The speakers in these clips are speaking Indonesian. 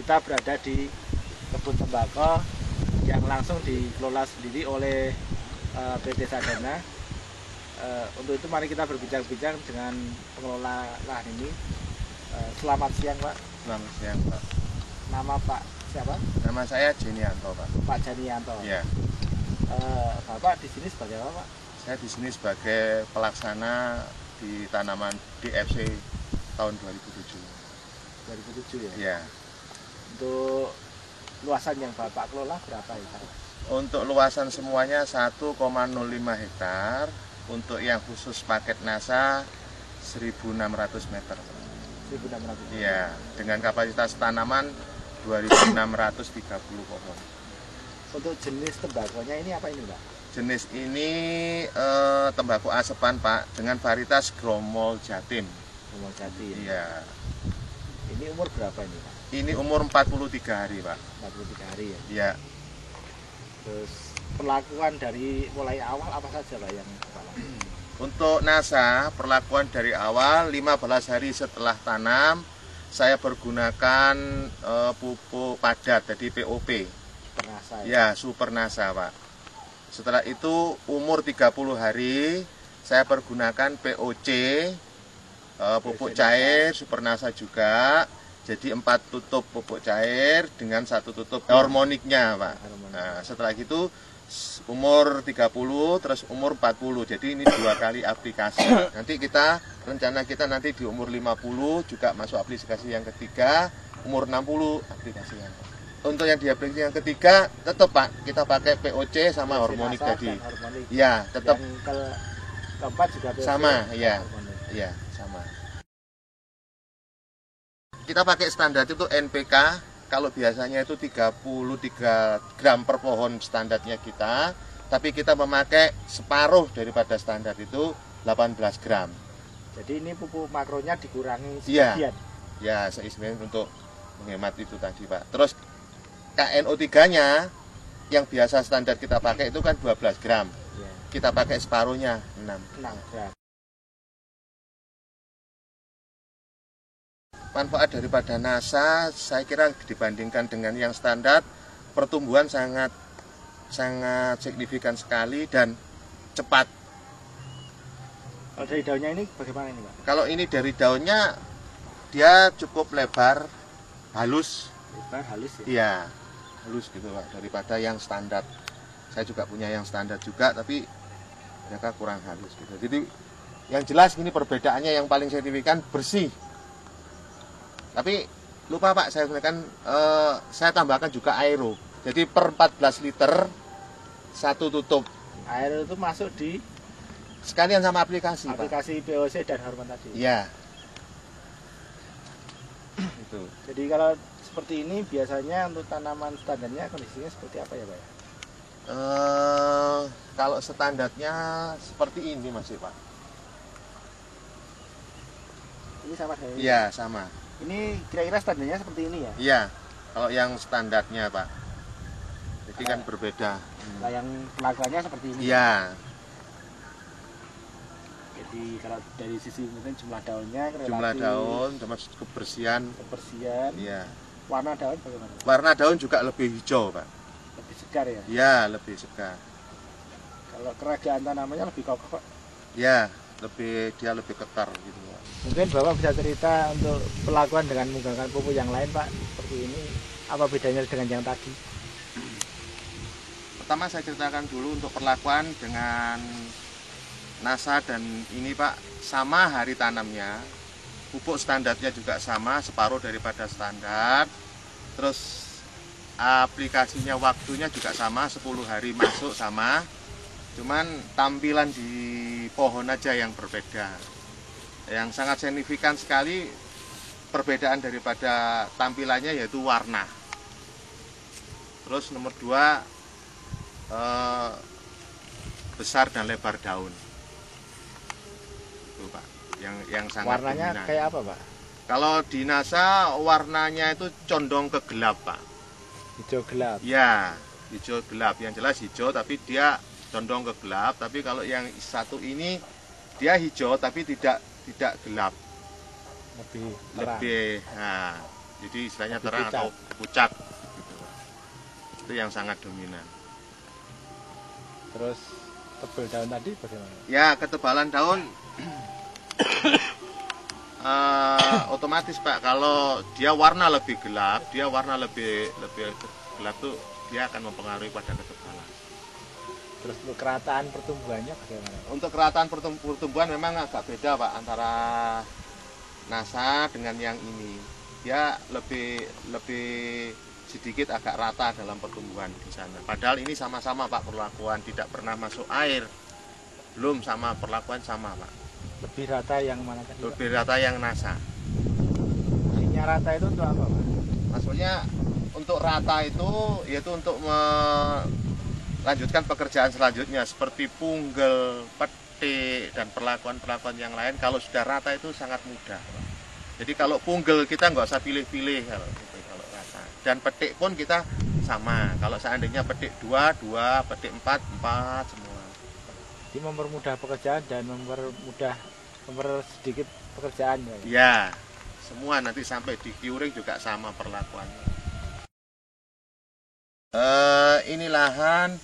kita berada di kebun tembakau yang langsung dikelola sendiri oleh PT Sadana. Untuk itu mari kita berbincang-bincang dengan pengelola lahan ini. Selamat siang Pak. Selamat siang Pak. Nama Pak siapa? Nama saya Jenianto Pak. Pak Jenianto. Iya. Bapak di sini sebagai apa Pak? Saya di sini sebagai pelaksana di tanaman DFC tahun 2007. 2007 ya? Iya. Untuk luasan yang Bapak kelola berapa hektar? Untuk luasan semuanya 1,05 hektar. Untuk yang khusus paket NASA 1.600 meter. 1.600 meter? Iya, dengan kapasitas tanaman 2.630 pohon. Untuk jenis tembakonya ini apa ini Pak? Jenis ini tembakau asepan Pak, dengan varietas Gromol Jatim. Gromol Jati ya? Iya. Ini umur berapa ini Pak? Ini umur 43 hari Pak. 43 hari ya? Iya. Terus perlakuan dari mulai awal apa saja Pak yang pertama? Untuk NASA, perlakuan dari awal 15 hari setelah tanam, saya pergunakan pupuk padat, jadi POP. Supernasa ya? Ya, Supernasa Pak. Setelah itu umur 30 hari, saya pergunakan POC, pupuk cair, Supernasa juga. Jadi 4 tutup pupuk cair dengan 1 tutup hormoniknya Pak. Nah, setelah itu umur 30 terus umur 40. Jadi ini 2 kali aplikasi. Nanti rencana kita nanti di umur 50 juga masuk aplikasi yang ketiga, umur 60 aplikasi yang ketiga. Untuk yang di aplikasi yang ketiga tetap Pak, kita pakai POC sama hormonik tadi. Ya, tetap keempat juga POC sama, ya. Iya, sama. Kita pakai standar itu NPK, kalau biasanya itu 33 gram per pohon standarnya kita, tapi kita memakai separuh daripada standar itu 18 gram. Jadi ini pupuk makronya dikurangi sebagian? Ya, sebagian untuk menghemat itu tadi Pak. Terus KNO3-nya yang biasa standar kita pakai itu kan 12 gram. Ya. Kita pakai separuhnya 6 gram. Manfaat daripada NASA, saya kira dibandingkan dengan yang standar, pertumbuhan sangat signifikan sekali dan cepat. Kalau dari daunnya ini bagaimana ini Pak? Kalau ini dari daunnya, dia cukup lebar, halus. Lebar, halus ya? Iya, halus gitu Pak, daripada yang standar. Saya juga punya yang standar juga, tapi mereka kurang halus gitu. Jadi yang jelas ini perbedaannya yang paling signifikan bersih. Tapi lupa Pak, saya tambahkan juga aero. Jadi per 14 liter 1 tutup. Aero itu masuk di sekalian sama aplikasi Pak? POC dan hormon tadi? Iya. Itu. Jadi kalau seperti ini biasanya untuk tanaman standarnya kondisinya seperti apa ya Pak? Kalau standarnya seperti ini masih Pak. Ini sama saya? Iya, sama. Ini kira-kira standarnya seperti ini ya? Iya, kalau yang standarnya Pak. Jadi kan berbeda. Nah, yang pelakuannya seperti ini? Iya. Jadi kalau dari sisi mungkin jumlah daunnya, jumlah daun, sama kebersihan. Iya. Warna daun bagaimana? Warna daun juga lebih hijau Pak. Lebih segar ya? Iya, lebih segar. Kalau keragaan tanamannya lebih kokoh Pak? Iya, dia lebih ketar gitu Pak. Mungkin Bapak bisa cerita untuk pelakuan dengan menggunakan pupuk yang lain Pak, seperti ini, apa bedanya dengan yang tadi? Pertama saya ceritakan dulu untuk perlakuan dengan NASA dan ini Pak, sama hari tanamnya, pupuk standarnya juga sama, separuh daripada standar, terus aplikasinya waktunya juga sama, 10 hari masuk sama, cuman tampilan di pohon aja yang berbeda. Yang sangat signifikan sekali perbedaan daripada tampilannya yaitu warna. Terus nomor 2, besar dan lebar daun. Itu Pak, yang sangat warnanya dominan. Kayak apa Pak? Kalau di NASA warnanya itu condong ke gelap Pak. Hijau gelap? Ya, hijau gelap. Yang jelas hijau tapi dia condong ke gelap. Tapi kalau yang satu ini dia hijau tapi tidak gelap, lebih nah, Jadi istilahnya Lebih terang pucat. atau pucat gitu, Pak. Itu yang sangat dominan. Terus tebel daun tadi bagaimana? Ya, ketebalan daun otomatis Pak, kalau dia warna lebih gelap, gelap tuh dia akan mempengaruhi pada ketebalan. Terus untuk kerataan pertumbuhannya bagaimana? Untuk kerataan pertumbuhan memang agak beda Pak antara NASA dengan yang ini. Dia lebih sedikit agak rata dalam pertumbuhan di sana. Padahal ini sama-sama Pak perlakuan, tidak pernah masuk air. Belum sama perlakuan sama Pak. Lebih rata yang mana tadi, Pak? Lebih rata yang NASA. Maksudnya rata itu untuk apa, Pak? Maksudnya untuk rata itu yaitu untuk melanjutkan pekerjaan selanjutnya seperti punggel, petik dan perlakuan-perlakuan yang lain. Kalau sudah rata itu sangat mudah. Jadi kalau punggel kita nggak usah pilih-pilih kalau rata. Dan petik pun kita sama. Kalau seandainya petik 2, petik 4 semua. Jadi mempermudah pekerjaan dan mempersedikit pekerjaan ya. Ya, semua nanti sampai di curing juga sama perlakuannya. Ini lahan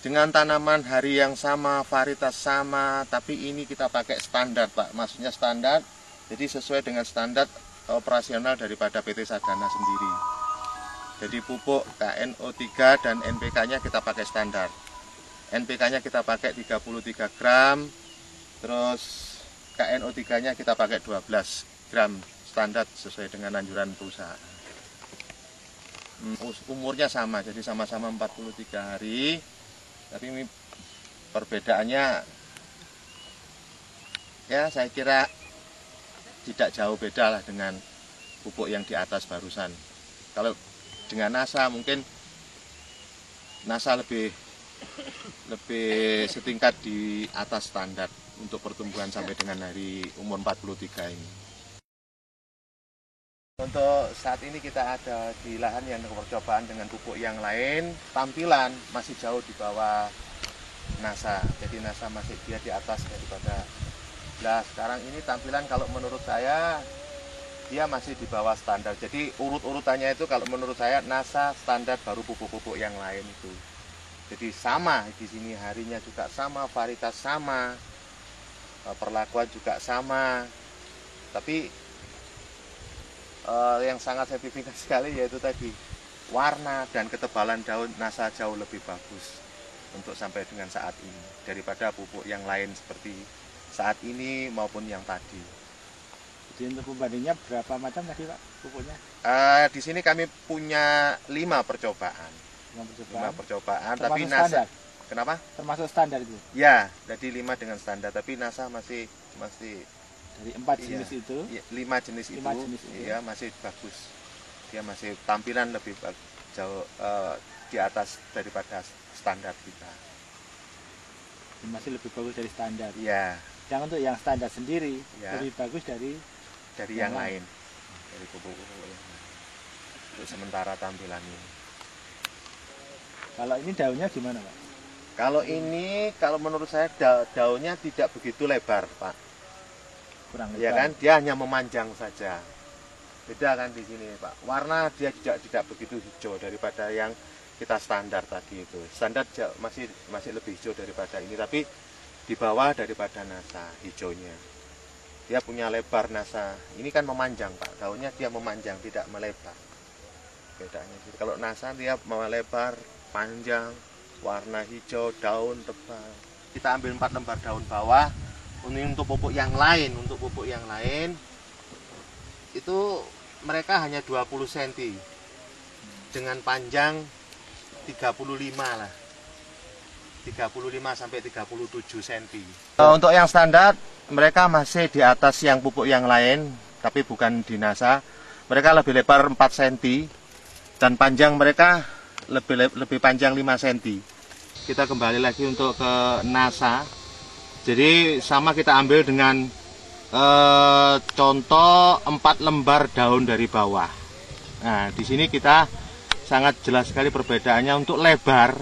dengan tanaman hari yang sama, varietas sama, tapi ini kita pakai standar Pak. Maksudnya standar, jadi sesuai dengan standar operasional daripada PT Sadana sendiri. Jadi pupuk KNO3 dan NPK-nya kita pakai standar. NPK-nya kita pakai 33 gram, terus KNO3-nya kita pakai 12 gram standar sesuai dengan anjuran perusahaan. Umurnya sama, jadi sama-sama 43 hari, tapi ini perbedaannya ya saya kira tidak jauh beda lah dengan pupuk yang di atas barusan. Kalau dengan NASA mungkin NASA lebih setingkat di atas standar untuk pertumbuhan sampai dengan hari umur 43 ini. Untuk saat ini kita ada di lahan yang percobaan dengan pupuk yang lain, tampilan masih jauh di bawah NASA. Jadi NASA masih dia di atas daripada. Nah sekarang ini tampilan kalau menurut saya dia masih di bawah standar. Jadi urut-urutannya itu kalau menurut saya NASA standar baru pupuk-pupuk yang lain itu. Jadi sama di sini harinya juga sama, varietas sama, perlakuan juga sama. Tapi yang sangat signifikan sekali yaitu tadi warna dan ketebalan daun NASA jauh lebih bagus untuk sampai dengan saat ini daripada pupuk yang lain seperti saat ini maupun yang tadi. Jadi untuk pembandingnya berapa macam tadi Pak pupuknya? Di sini kami punya 5 percobaan. 5 percobaan, termasuk tapi standar? NASA. Kenapa? Termasuk standar itu? Ya, jadi 5 dengan standar, tapi NASA masih dari 4 jenis iya, itu? 5 jenis itu, iya masih bagus. Dia masih tampilan lebih jauh di atas daripada standar kita. Masih lebih bagus dari standar. Iya. Yang untuk yang standar sendiri Ya. lebih bagus dari yang lain, dari pupuk-pupuk yang lain. Untuk sementara tampilannya. Kalau ini daunnya gimana Pak? Kalau ini, kalau menurut saya daunnya tidak begitu lebar, Pak. Kurang lebar. Ya kan, dia hanya memanjang saja. Beda kan di sini, Pak. Warna dia tidak begitu hijau daripada yang kita standar tadi itu. Standar masih lebih hijau daripada ini, tapi di bawah daripada NASA hijaunya. Dia punya lebar NASA. Ini kan memanjang, Pak. Daunnya dia memanjang, tidak melebar. Bedanya. Kalau NASA dia melebar, panjang, warna hijau, daun tebal. Kita ambil 4 lembar daun bawah. Ini untuk pupuk yang lain, itu mereka hanya 20 cm dengan panjang 35 lah. 35 sampai 37 cm. Untuk yang standar mereka masih di atas yang pupuk yang lain, tapi bukan di NASA. Mereka lebih lebar 4 cm dan panjang mereka lebih panjang 5 cm. Kita kembali lagi untuk ke NASA. Jadi sama kita ambil dengan contoh 4 lembar daun dari bawah. Nah, di sini kita sangat jelas sekali perbedaannya. Untuk lebar,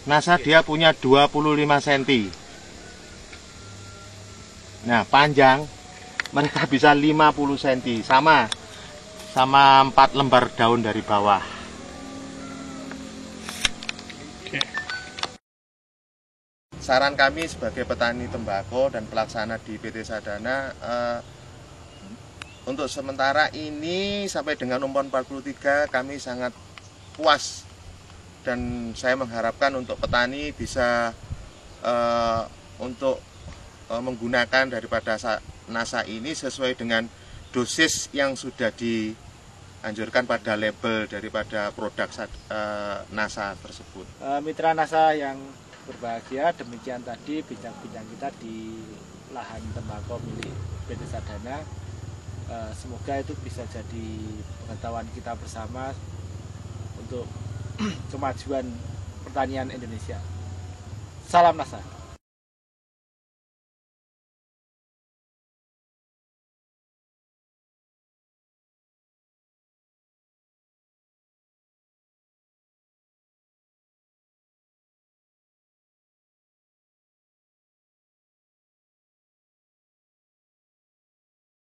NASA dia punya 25 cm. Nah, panjang mereka bisa 50 cm. Sama sama 4 lembar daun dari bawah. Oke. Saran kami sebagai petani tembakau dan pelaksana di PT Sadana, untuk sementara ini sampai dengan umur 43 kami sangat puas, dan saya mengharapkan untuk petani bisa untuk menggunakan daripada NASA ini sesuai dengan dosis yang sudah dianjurkan pada label daripada produk NASA tersebut. Mitra NASA yang berbahagia, demikian tadi bincang-bincang kita di lahan tembakau milik PT Sadana. Semoga itu bisa jadi pengetahuan kita bersama untuk kemajuan pertanian Indonesia. Salam NASA.